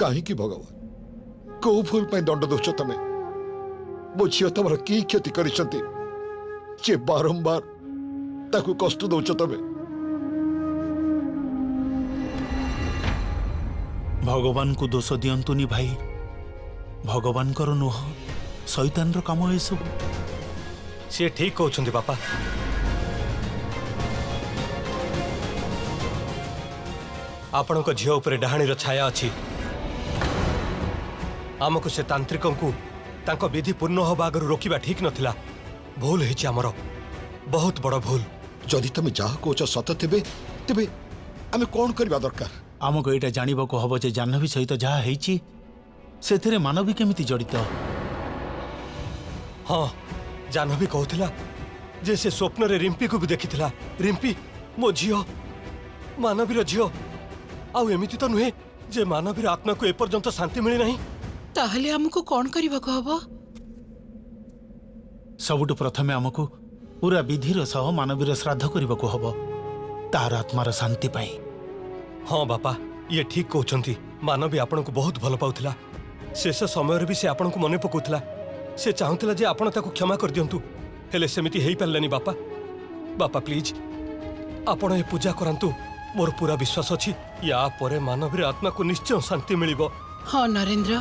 कहीं भगवान कौ भूल दंड दौच तमें मो झी तुम कि क्षति कर बारंबार ताकू कष्ट दौच तमें भगवान को दोष दियंतुनी भाई भगवान नुह शैतान काम ये सब सी ठीक कहते बापा आपण झील उपर डाहाणीर छाया अच्छी आमको से तांत्रिक को विधि पूर्ण हवा आगर रोकवा ठीक नथिला भूल है आमर बहुत बड़ भूल जदि तुम जहाँ कौच सत थे तेरे आम कौन करवा दरकार आमको यहाँ जानवा को हम जे जाह्नवी सहित जहाँ से मानवी केमिति जड़ित हाँ जाह्नवी कहूला जे से स्वप्न रे रिंपी को भी देखी रिंपी मो झील मानवीर झील आमिति तो नुहे जे मानवीर आत्मा को एपर्यंत शांति मिली नहीं ताहले हमको कौन करबा को हबो सबुठ प्रथमे आमको पूरा विधिर सह मानवीर श्राद्ध करने को हब तार आत्मार शांति पाई हाँ बापा ये ठीक कहते मानवी आपण को बहुत भल पाउथिला शेष समय भी से आपण को मन पकाउथिला से चाहूला जे आपण ताको क्षमा कर दियंतु हेले सेमिति हेई पारलानी बापा बापा प्लीज आपण ये पूजा करंतु मोर पूरा विश्वास अछि या परे मानवीर आत्मा को निश्चय शांति मिलिबो हाँ नरेंद्र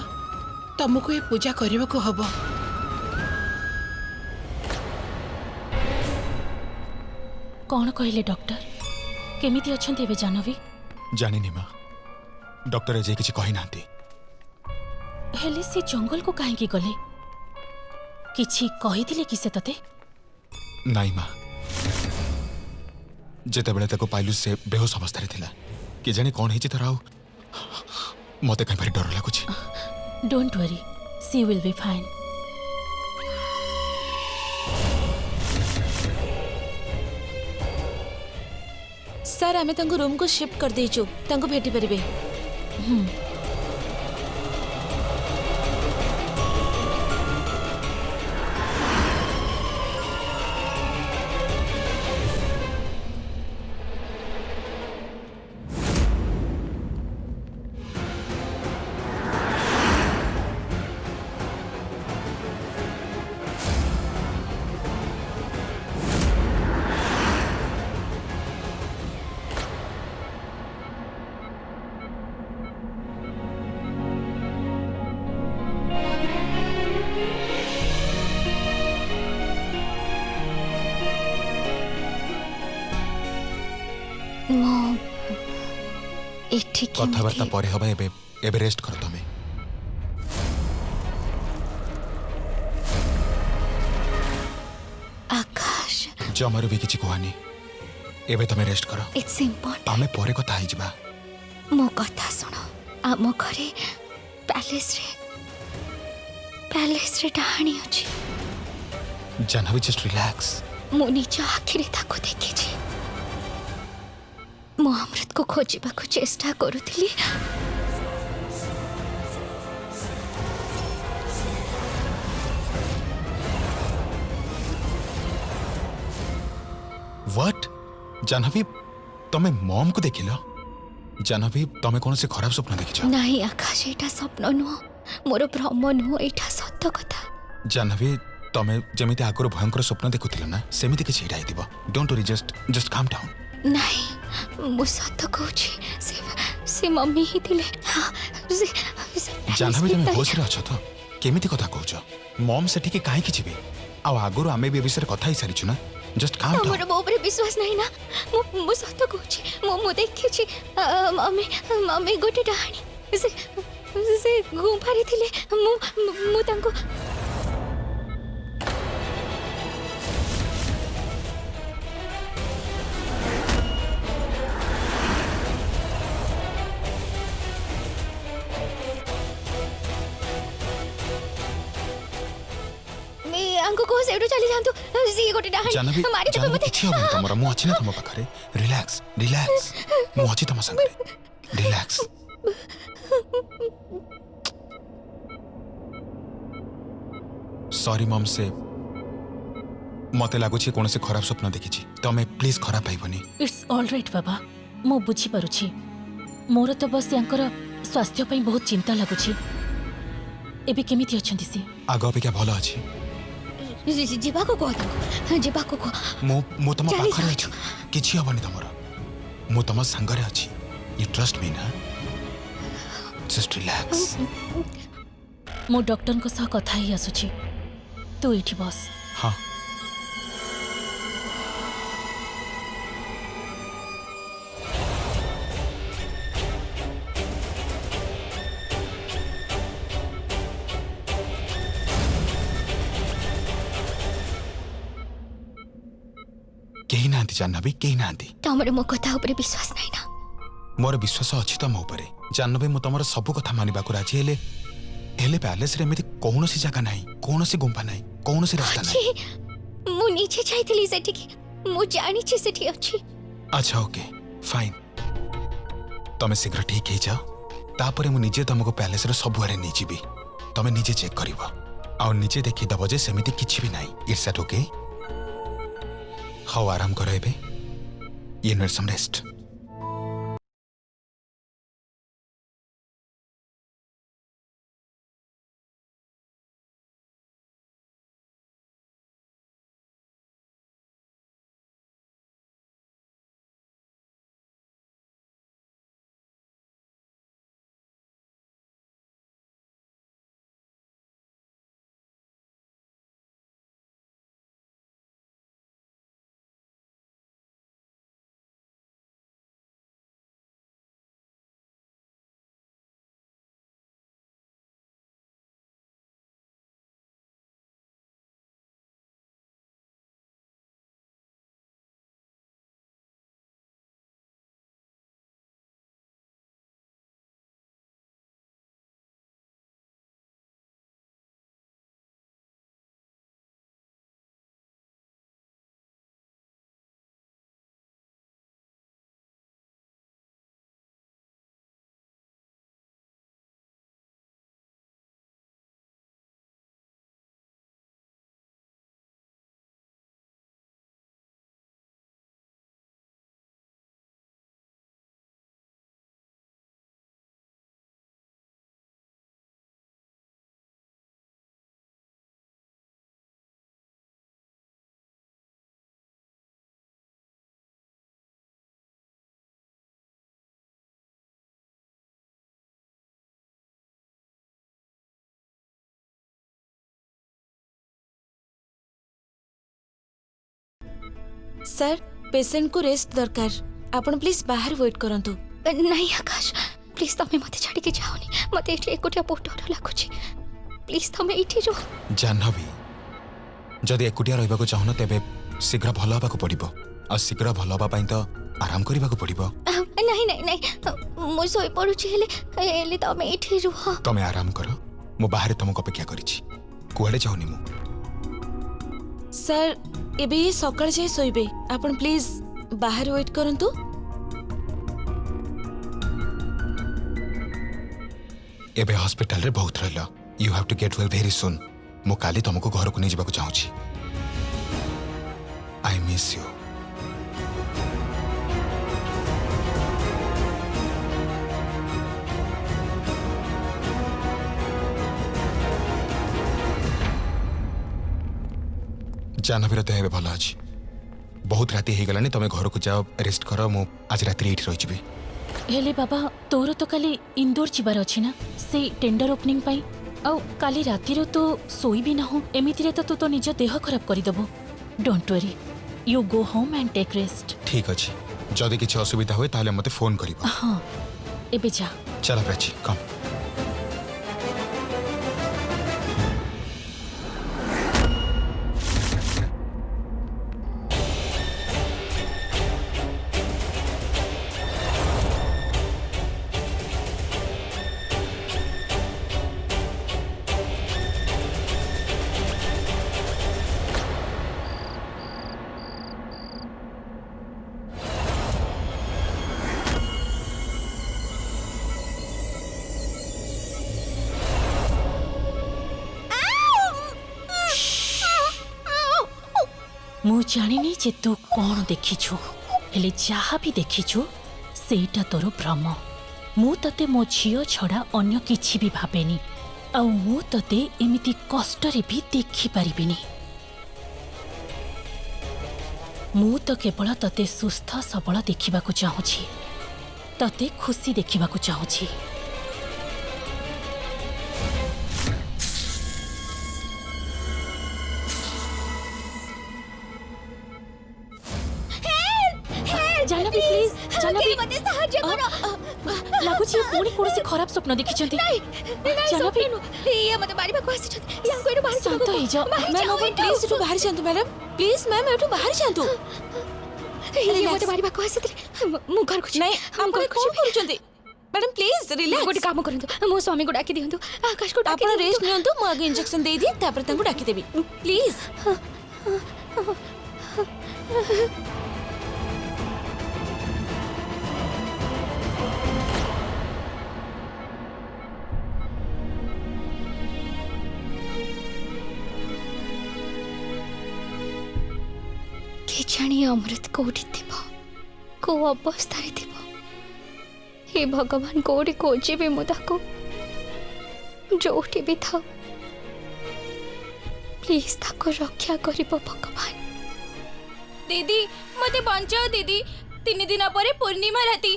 तुमको ये पूजा करने को हबो कौन कहले डॉक्टर केमिति अछंती एबे जाह्नवी जानिनी माँ डॉक्टर अजय किसी कही ना हेले से जंगल को कहीं गले किछि कही दिले कि से तते नाई माँ जेते बेले ताको पाइलु से बेहोश अवस्था थिला कि जाने कौन है तार मते कहीं भारी डर लगुच don't worry she will be fine sir आमे तंगु रूम को शिफ्ट कर देइछु तंगु भेटी परिबे कथबार्ता पर हम एबे रेस्ट कर तुम्हें आकाश जमार भी किसी कहनी एबे तुम्हें रेस्ट कर इट्स इम्पोर्टेंट आमे परे कथा ही जिबा मो कथा सुनो आम घरे पैलेस रे डाहाणी अछि जाह्नवी जस्ट रिलैक्स मो निज आखिरे ताको देखिछि मो अमृत को खोजिबा को चेष्टा करुथिली व्हाट जाह्नवी तमे मॉम को देखिल जाह्नवी तमे कौन से खराब स्वप्न देखिछ नहीं आकाश एटा स्वप्न नुह मोर भ्रम नुह एटा सत्य कथा जाह्नवी तमे जेमिति आगर भयंकर स्वप्न देखुथिल ना सेमिति किछि एटा हिदिबो don't worry just calm down नहीं मु सत्य कहूँ से मम्मी ही थिले जाह्नवी तमे होश रे अछ तो केमिति कथा कहूछ मॉम सेठी के काहे किछि बे आ आगर आमे बे विषय कथा ही सारिछु ना जस्ट काम डाउन मोर मोर विश्वास नहीं ना मु सत्य कहूँ मु देखिछि मम्मी गोटे डाहाणी से गुंफारी थिले मु तांको को सेडो चली जांतु सी गोटे डाहाणी मारी तो मते किछि होबे तमरा मु अछि ना तम पाखरे रिलैक्स मु अछि तम संगे रिलैक्स सॉरी मॉम से मते लागुछि कोन से खराब स्वप्न देखिछि तमे प्लीज खराब पाइबनी इट्स ऑल राइट बाबा मु बुझी परुछि मोर तो बस यांकर स्वास्थ्य ପାଇଁ ବହୁତ ଚିନ୍ତା ଲାଗୁଛି। ଏବେ କେମିତି ଅଛନ୍ତି ସେ? ଆଗ ଅପେକ୍ଷା ଭଲ ଅଛି। ଯିବାକୁ କହ ତାଙ୍କୁ, ଯିବାକୁ କହ। ମୁଁ ତମ ଚାଲି ପାଖରେ ଯାଉଛୁ। ଅଛି, କିଛି ହବନି ତମର। ମୁଁ ତମ ସାଙ୍ଗରେ ଅଛି। ୟୁ ଟ୍ରଷ୍ଟ ମି ନା? Just relax. ମୁଁ ଡକ୍ଟରଙ୍କ ସହ କଥା ହେଇ ଆସୁଛି, ତୁ ଏଇଠି ବସ୍। ହଁ। କେହି ନାହାନ୍ତି ଜାହ୍ନବୀ, କେହି ନାହାନ୍ତି। ତମର ମୋ କଥା ଉପରେ ବିଶ୍ୱାସ ନାହିଁ ନା? ମୋର ବିଶ୍ୱାସ ଅଛି ତମ ଉପରେ ଜାହ୍ନବୀ। ମୁଁ ତମର ସବୁ କଥା ମାନିବାକୁ ରାଜି, ହେଲେ ହେଲେ ପ୍ୟାଲେସରେ ଏମିତି କୌଣସି ଜାଗା ନାହିଁ, କୌଣସି ଗୁମ୍ଫା ନାହିଁ, କୌଣସି ରାସ୍ତା ନାହିଁ। ଅଛି, ମୁଁ ନିଜେ ଯାଇଥିଲି ସେଠିକି, ମୁଁ ଜାଣିଛି ସେଠି ଅଛି। ଆଚ୍ଛା ଓକେ ଫାଇନ୍, ତମେ ଶୀଘ୍ର ଠିକ୍ ହେଇଯାଅ, ତାପରେ ମୁଁ ନିଜେ ତମକୁ ପ୍ୟାଲେସର ସବୁଆଡ଼େ ନେଇଯିବି। ତମେ ନିଜେ ଚେକ୍ କରିବ ଆଉ ନିଜେ ଦେଖିଦେବ ଯେ ସେମିତି କିଛି ବି ନାହିଁ। It's that okay? ହଉ ଆରାମ କର ଏବେ। You need some rest. Sir patient को रेस्ट दरकार, आपण प्लीज बाहर वेट करंतु। नहीं आकाश, प्लीज तमे मते छाड़ी के जाओनी, मते एठी एकोटिया बहुत डर लागुची। प्लीज तमे एठी जो। ଜାହ୍ନବୀ, ଯଦି ଏକୁଟିଆ ରହିବାକୁ ଚାହୁଁନ ତେବେ ଶୀଘ୍ର ଭଲ ହେବାକୁ ପଡ଼ିବ, ଆଉ ଶୀଘ୍ର ଭଲ ହେବା ପାଇଁ ତ ଆରାମ କରିବାକୁ ପଡ଼ିବ। नहीं नहीं नहीं, मु सोई पडुची हेले तमे एठी रुह। ତମେ ଆରାମ କର, ମୁଁ ବାହାରେ ତମକୁ ଅପେକ୍ଷା କରିଛି, କୁଆଡ଼େ ଯାଉନି ମୁଁ। सर एबे ये सकाळ जाय सोइबे, आपण प्लीज बाहर वेट करंतु। ଏବେ ହସ୍ପିଟାଲରେ ବହୁତ ରହିଲ, you have to get well very soon. ମୁଁ କାଲି ତମକୁ ଘରକୁ ନେଇଯିବାକୁ ଚାହୁଁଛି। I miss you. ଜାହ୍ନବୀର ଦେହ ଏବେ ଭଲ ଅଛି, ବହୁତ ରାତି ହେଇଗଲାଣି, ତମେ ଘରକୁ ଯାଅ, ରେଷ୍ଟ କର। ମୁଁ ଆଜି ରାତିରେ ଏଇଠି ରହିଯିବି। ହେଲେ ବାବା, ତୋର ତ କାଲି ଇନ୍ଦୋର ଯିବାର ଅଛି ନା, ସେଇ ଟେଣ୍ଡର ଓପନିଂ ପାଇଁ। ଆଉ କାଲି ରାତିରୁ ତୁ ଶୋଇବି ନାହୁଁ, ଏମିତିରେ ତ ତୁ ତୋ ନିଜ ଦେହ ଖରାପ କରିଦେବୁ। Don't worry, you go home and take rest. ଠିକ୍ ଅଛି, ଯଦି କିଛି ଅସୁବିଧା ହୁଏ ତାହେଲେ ମୋତେ ଫୋନ୍ କରିବ। ହଁ, ଏବେ ଯା। ଚାଲ ପ୍ରାଚୀ, କମ୍। ମୁଁ ଜାଣିନି ଯେ ତୁ କ'ଣ ଦେଖିଛୁ, ହେଲେ ଯାହା ବି ଦେଖିଛୁ ସେଇଟା ତୋର ଭ୍ରମ। ମୁଁ ତତେ ମୋ ଝିଅ ଛଡ଼ା ଅନ୍ୟ କିଛି ବି ଭାବେନି ଆଉ ମୁଁ ତତେ ଏମିତି କଷ୍ଟରେ ବି ଦେଖିପାରିବିନି। ମୁଁ ତ କେବଳ ତତେ ସୁସ୍ଥ ସବଳ ଦେଖିବାକୁ ଚାହୁଁଛି, ତତେ ଖୁସି ଦେଖିବାକୁ ଚାହୁଁଛି। ଜାହ୍ନବୀ ପ୍ଲିଜ, ଜାହ୍ନବୀ ମୋତେ ସାହାଯ୍ୟ କର। ଲାଗୁଛି ପୁଣି କୌଣସି ଖରାପ ସ୍ୱପ୍ନ ଦେଖିଛନ୍ତି। ଜାହ୍ନବୀ ଇଏ ମୋତେ ମାରିବାକୁ ଆସିଛନ୍ତି। ୟାଙ୍କୁ ଏଠୁ ବାହାରି ଶାନ୍ତ ହେଇଯାଅ। ମ୍ୟାମ୍ ଆପଣ ପ୍ଲିଜ୍ ଏଠୁ ବାହାରି ଯାଆନ୍ତୁ ମ୍ୟାଡ଼ାମ୍, ପ୍ଲିଜ୍ ମ୍ୟାମ୍ ଏଠୁ ବାହାରି ଯାଆନ୍ତୁ। ଇଏ ମୋତେ ମାରିବାକୁ ଆସିଥିଲେ। ମୁଁ ଘରକୁ ଯିବି। ନାଇଁ ଆପଣ କଣ କରୁଛନ୍ତି ମ୍ୟାଡ଼ାମ୍, ପ୍ଲିଜ୍ ରିଲାକ୍ସ। ଗୋଟେ କାମ କରନ୍ତୁ, ମୋ ସ୍ୱାମୀକୁ ଡାକି ଦିଅନ୍ତୁ, ଆକାଶକୁ ଡାକି ଆପଣ ରେଷ୍ଟ ଦିଅନ୍ତୁ। ନିଅନ୍ତୁ, ମୁଁ ଆଗ ଇଞ୍ଜେକ୍ସନ ଦେଇଦିଏ ତାପରେ ତାଙ୍କୁ ଡାକିଦେବି ପ୍ଲିଜ୍। କେଜାଣି ଅମୃତ କୋଉଠି ଥିବ, କୋଉ ଅବସ୍ଥାରେ ଥିବ। हे भगवान कोड़ी खोजिबे मु ताको, जोठी भी था प्लीज ताको रक्षा करिबो भगवान। दीदी मते बंचाओ दीदी, 3 दिन पर पूर्णिमा राती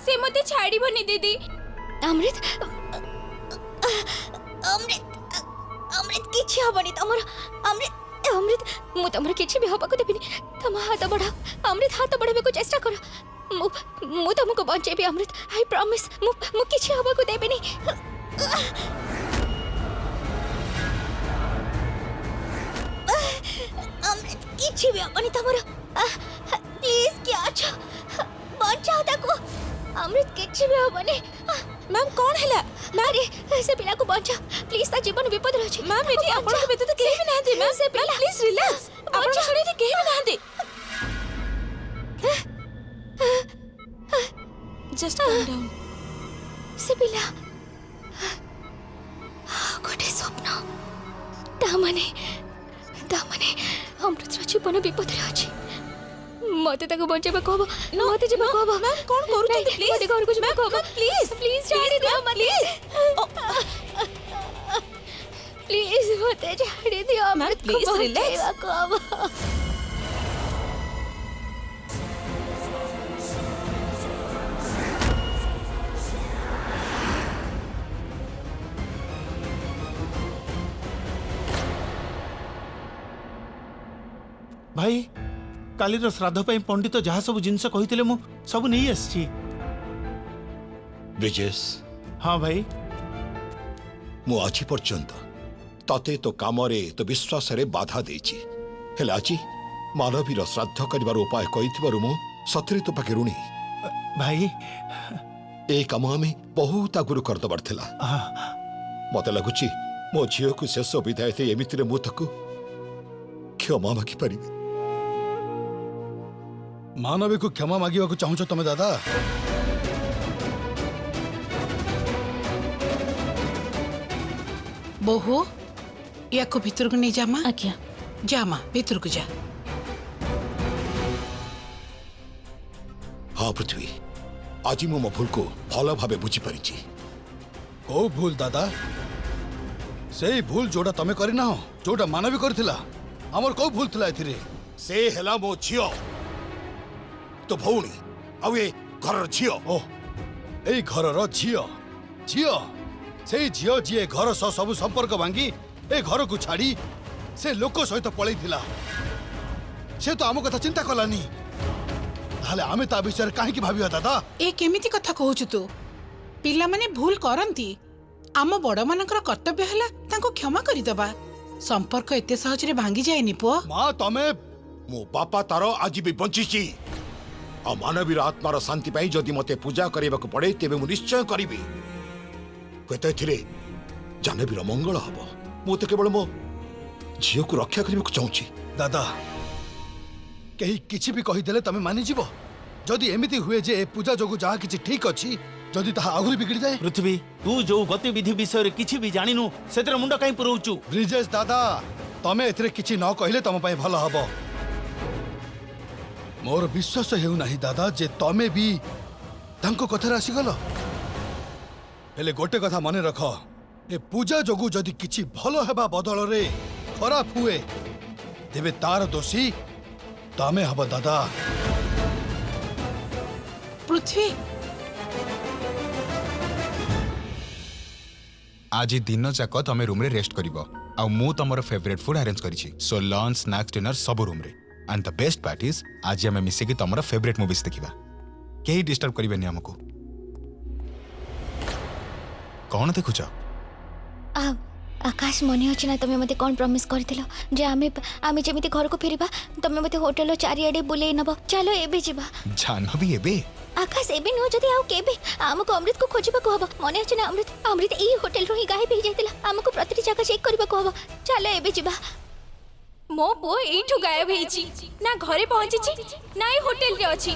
से मते छाड़ीबनी दीदी। अमृत अमृत अमृत किछि हबनी तमर। अमृत अमृत मु तमर किछि भी हबा को देबिनी। तम हाथ बढ़ाओ अमृत, हाथ बढ़ाबे को चेष्टा करो। मु तुमको बचेबी अमृत, आई प्रॉमिस। मु किछि हबा को देबिनी। अमृत किछि भी हबनी तमर, प्लीज क्या अच्छा बचाओ ताको। अमृत किछि भी हबनी। मैम कौन हैला? अरे से पिला को बचाओ प्लीज, ता जीवन विपद रहछि। मैम एटी आपण के बेत तो केही भी नाहंती। मैम से पिला प्लीज रिलैक्स, आपण छड़ी रे केही भी नाहंती। Just come down. से पिला गोटे स्वप्न, तामाने अमृत जीवन विपद रे अछि। मते ताको बचेबा कहबो, मते जेबा कहबो। मैम कौन करूछंती? प्लीज मते घर को जेबा कहबो। प्लीज प्लीज छाड़ी दियो मते, प्लीज मते छाड़ी दियो। Ma'am please relax. कहबो भाई कालीर श्राद्ध ପାଇଁ पंडित जहाँ सब जिनस कही मु सब नहीं आसी। ब्रिजेश हाँ भाई, मु आज पर्यंत तते तो काम रे तो विश्वास रे बाधा देछि, हेले आज मानवीर श्राद्ध करिवार उपाय कहिथिबारु मु सतरे तो पाके ऋणी। भाई ए काम आमे बहुत आगुरु कर दबार थिला। मते लगुछि मो झियो को शेष विदाय दे एमितिरे मु ताकू क्षमा मागी परिबे। मानवी को क्षमा मागिबा को चाहूछ तमे दादा? बोहू या को भीतर को नहीं जामा। आज्ञा। जामा भीतर को जा। हाँ पृथ्वी, आज मो मो भूल को भल भावे बुझी परिछि। को भूल दादा? सेही भूल जोड़ा तमे करिना हो, जोड़ा मानवी करथिला। हमर को भूल थिला एथिरे? से हेला मो झियो तो भौणी आउ ए घर झियो। ओ एई घरर झियो, झियो सेही झियो जिए घर सह सब संपर्क भांगी ए घर को छाड़ी से लोक सहित पळै थिला। से तो आम कथा चिंता कलानी, ताले आमे ता विषय काहे की भाबिया दादा? ए केमिति कथा कहूछु तू? पिला माने भूल करंती, आम बड़ मानकर कर्तव्य हला तांको क्षमा करि दबा। संपर्क एते सहज रे भांगी जायनी पुआ। मां तमे मो बापा तारो आज भी बंचिछि। आ मानवीर आत्मार शांति पाई जदि मते पूजा करिबाकू पड़े तेबे मु निश्चय करिबी। कते थिरे जानवीर मंगल हबो। मु तो केवल मो झियो को रक्षा करिबाकू चाहूछि। दादा कहीं किछि भी कही देले तमे मानि जीवो? जदि एमिति हुए जे ए पूजा जोगु जहा किछि ठीक अछि, जदि ताहा आगुरी बिगड़ी जाए? पृथ्वी तू जो गतिविधि विषय रे किछि भी जानिनु सेतिर मुंड काई पुरौचु? ब्रिजेश दादा तमे एथिरे किछि न कहिले तम पई भलो हबो। मोर विश्वास हेउ नाही दादा जे तमे भी ତାଙ୍କ କଥାରେ ଆସିଗଲ। ହେଲେ ଗୋଟେ କଥା ମନେ ରଖ, ଏ ପୂଜା ଯୋଗୁ ଯଦି କିଛି ଭଲ ହେବା ବଦଳରେ ଖରାପ ହୁଏ ତେବେ ତାର ଦୋଷୀ ତମେ ହବ ଦାଦା। ପୃଥ୍ୱୀ आज दिन जाक तमे रूम रे रेस्ट करिवो आ मु तमरो favourite food arrange करिछि so lunch snacks dinner सब रूम रे and the best part is आज हमें मिसे कि तमरो फेवरेट मूवीज देखिबा केही डिस्टर्ब करिवेनी हमको कौन देखुछ आकाश मन अच्छे ना तुम मत कौन प्रॉमिस करथिलो जे आमे जेमिति घर को फेरिबा तुम मते होटल चारिआडे बुले नब चलो एबे जिबा जानबी एबे आकाश एबे नो जदी आउ केबे हमको अमृत को खोजिबा को हबो मन अच्छे ना अमृत ई होटल रो ही गायब हो जाइतिला हमको प्रतिटी जगह चेक करबा को हबो चलो एबे जिबा मो पो एठू गायब हेची ना घरे पहुंची ना ए होटल रे अछि।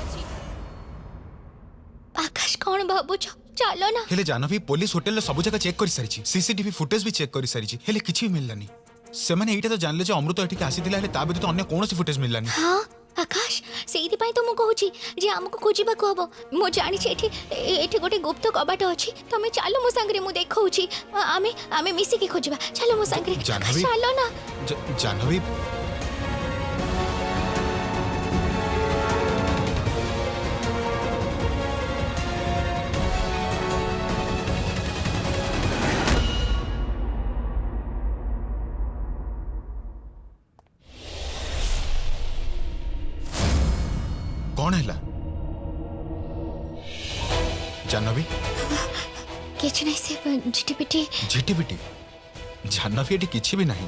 आकाश कौन भाबुछ चलो ना हेले जानबी पुलिस होटल सब जगह चेक कर सारिछि सीसीटीवी फुटेज भी चेक कर सारिछि हेले किछि भी मिललानी से माने एटा तो जानले जे अमृत एठी आसीतिला हेले ता व्यतीत अन्य कोनोसी फुटेज मिललानी। हाँ आकाश सेइति पई तो मु कहूची जे हमको खोजिबा को हबो मु जानि छी एठी गोटे गुप्त कबाट अछि तमे चलो मो संगरे मु देखौची आमे मिसी के खोजिबा चलो मो संगरे जानवी चलो ना जानवी कौन है जानवी किछ नहीं से झिटिपिटी झिटिपिटी जानवी एटी किछि भी नहीं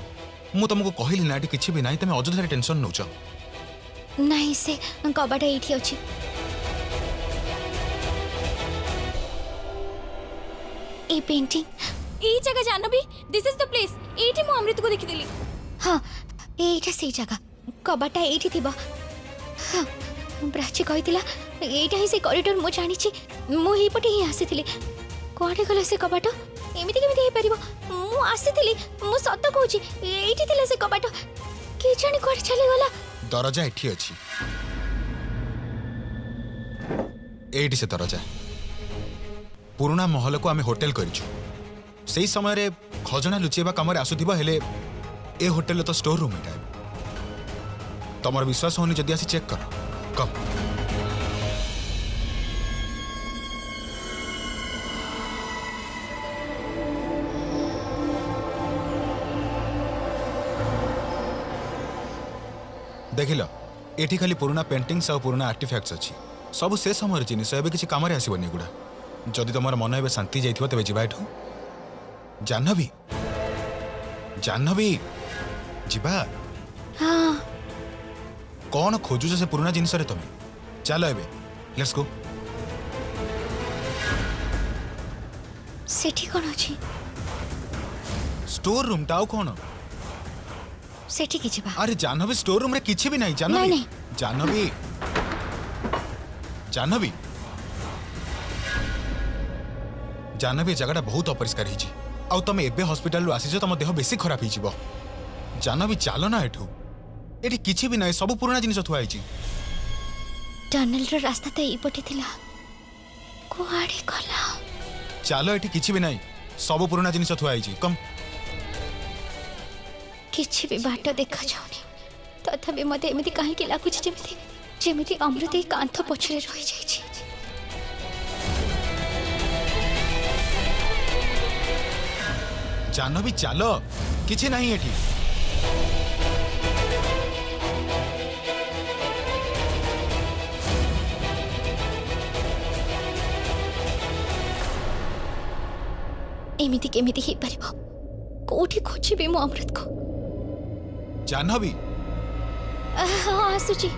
मु तुमको कहली ना एटी किछि भी नहीं तमे अजोधारे टेंशन नउछ नहीं से कबाट एठी अछि ए पेंटिंग ई जगह Janvi this is the place एठी मो अमृत को देखि देली। हाँ एटा से जगह कबाट एठी थिबा। हाँ प्राची कहितिला एटा ही से कॉरिडोर मु जानि छी मु ही पटे ही आसीथिली कोआडे गला से कबाट एमिति केमिति हे परिबो मु आसीथिली मु सत्त कहूची एठी थिला से कबाट के जानि कोआडे चली गला दरजा एठी अछि एठी से दरजा पुराना महल को आमे होटल करिछु सेही समय रे खजना लुचेबा कामरे आसुथिबा हेले ए होटल तो स्टोर रूम एटा तमर विश्वास होनी जदी आसी चेक कर कम देखिल एठी खाली पुराना पेंटिंग्स और पुराना आर्टिफैक्ट्स अच्छी सब से समय जिनिस एबे किसी काम रे आसीबनी गुडा जदि तुमर मन एबे शांति जाइथिबो तबे जिबा एठू जानबी जानबी जिबा। हाँ कौन खोजुछ से पुराना जिनिस रे तुम चलो एबे लेट्स गो सेठी कोन अछि स्टोर रूम टाउ कौन सेठी कि जिबा अरे जानबी स्टोर रूम रे किछि भी नहीं जानबी नहीं। जानबी जानबी जानबी जगह बहुत अपरिष्कार हिची आउ तुम एबे हॉस्पिटल रु आसीछ तुम देह बेसी खराब हिजिबो जानबी चलो ना एठू एठी किछि भी नहीं सब पुराना जिनिस थुआ हिची टनल रो रास्ता तो ई पटे थिला कोआडे गला चलो एठी किछि भी नहीं सब पुराना जिनिस थुआ हिची कम किछि भी बाट देखा जाउनी तथापि मते एमिति काहे कि लागुछि जेमिति अमृत ए कांथ पछरे रहि जाई छी। जानबी चलो किछि नहीं एठी एमिति केमिति ही परिबो कोठी खोजिबे मो अमृत को जानबी हाँ आसुची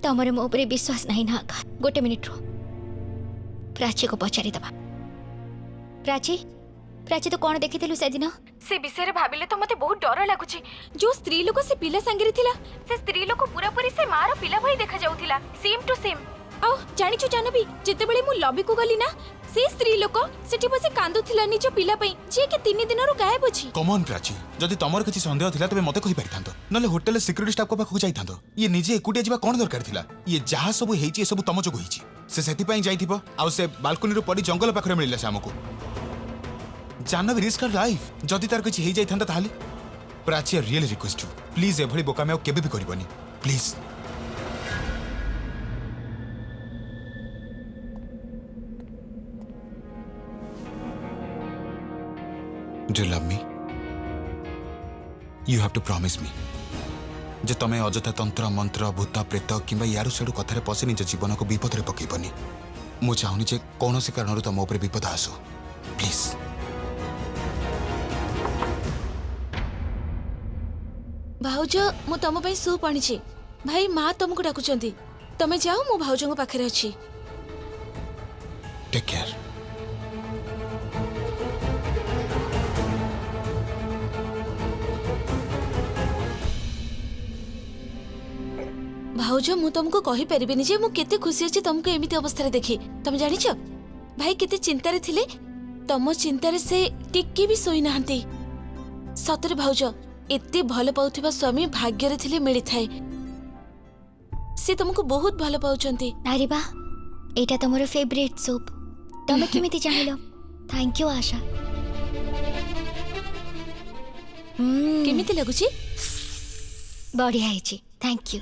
तमर मो ऊपर विश्वास नहीं ना आका गोटे मिनिट रो प्राची को पचारि दबा प्राची प्राची तो कौन देखिथिलु से दिन से विषय भाविले तो मते बहुत डर लागुची जो स्त्री लोक से पिला सांगरे थिला से स्त्री लोक पूरा पूरी से मार पिला भई देखा जाउथिला सेम टू सेम आ जानिछु जानबी जेतेबेले मु लॉबी को गली ना से स्त्री लोक सेठी बसे कांदुथिला निजो पिला पई जे के 3 दिनरु गायब अछि कमन प्राची जदि तमर किछि संदेह थिला तबे मते कहि परिथांतो नले होटल सिक्युरिटी स्टाफ को पाखु जाइथांतो ये निजे एकुटिया जिबा कोन दरकार थिला ये जहा सब हेची सब तम जोग हेची से सेति पई जाइथिबो आ से बालकनी रु पडी जंगल पाखरे मिलिला से हमकु जानवी रिस्क हर लाइफ जदि तार किछि हेई जाइथांता ताहाले Prachi I really request you please एभली बोकामे केबे भी करबनी please Do you love me? You have to promise me. जे तमे अजथा तंत्र मंत्र भूत प्रेत किंबा यारु सेडु कथारे पसि निज जीवन को विपद रे पकेबनी मु चाहुनी जे कोनोसी कारणरु तम ऊपर विपद आसो प्लीज भाउज मु तम पई सूप आनिछि भाई माँ तुमको डाकुचंती तमे जाओ मु भाउजंग पाखरे अछि टेक केयर भाउज मु तुमको कहि परिबिनी जे मु केते खुशी अछि तुमको एमिति अवस्था रे देखि तमे जानि छ भाई केते चिंता रे थिले तम चिंता रे से टिक्की भी सोई नाहंती सतरे भाउज एते भल पाउथिबा स्वामी भाग्य रे थिले मिली थाए से तुमको बहुत भल पाउचंती अरे बा एटा तमरो फेवरेट सूप तमे केमिति जानिलो थैंक यू आशा केमिति लागुची बढ़िया है थैंक यू